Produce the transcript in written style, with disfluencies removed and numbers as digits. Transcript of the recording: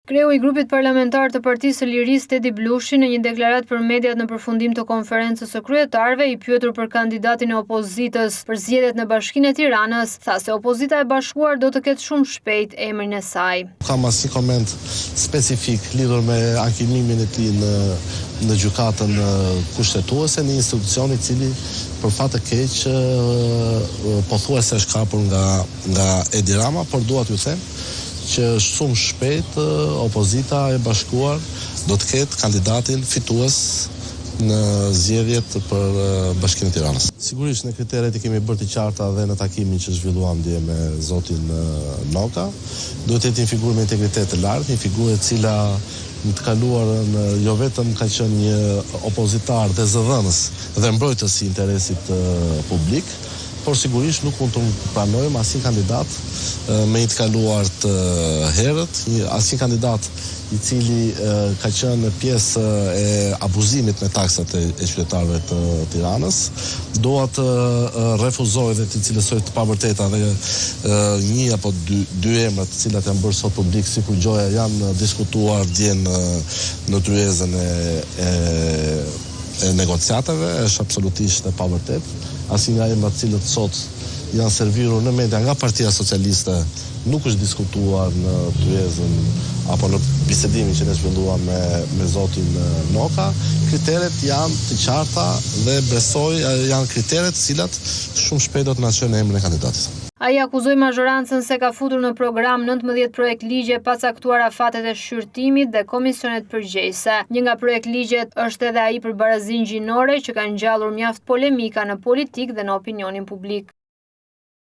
Kreu i grupit parlamentar të Partisë së Lirisë Tedi Blushi në një deklaratë për mediat në përfundim të konferencës së kryetarëve i pyetur për kandidatin e opozitës për zgjedhjet në Bashkinë e Tiranës, tha se opozita e bashkuar do të ketë shumë shpejt emrin e saj. Kam asnjë koment specifik lidhur me ankimimin e tij në gjykatën kushtetuese, në institucion i cili për fat të keq pothuajse është kapur nga Edi Rama, por dua t'ju them që shumë shpejt opozita e bashkuar do të ketë kandidatin fitues në zgjedhjet për Bashkinë e Tiranës. Sigurisht në kriteret i kemi bërë të qarta dhe në takimin që zhvilluam dje me zotin Noka. Duhet të jetë një figurë me integritet të lartë, një figurë e cila në të kaluarën jo vetëm ka qenë një opozitar dhe zëdhënës dhe mbrojtës i interesit publik, por sigurisht nuk mund të pranojmë asnjë kandidat me i të kaluar të herët, asnjë kandidat i cili ka qenë pjesë e abuzimit me taksat e qytetarëve të Tiranës. Doa të refuzoj dhe të cilësoj të pavërteta dhe një apo dy emra të cilat janë bërë sot publik si kur gjoja janë diskutuar dje në tryezën e negociatave, është absolutisht e pavërtet. Asnjë nga emrat të cilët sot janë serviru në media nga Partia Socialiste nuk është diskutuar në tryezën apo në bisedimin që ne zhvilluam me zotin Noka. Kriteret janë të qarta dhe besoj janë kriteret të cilat shumë shpejt do të na çojnë emrin e kandidatit. Ai akuzoi mazhorancën se ka futur në program 19 projekt ligje pa caktuar afatet e shqyrtimit dhe komisionet përgjegjëse. Një nga projekt ligjet është edhe ai për barazinë gjinore që ka ngjallur mjaft polemika në politikë dhe në opinionin publik.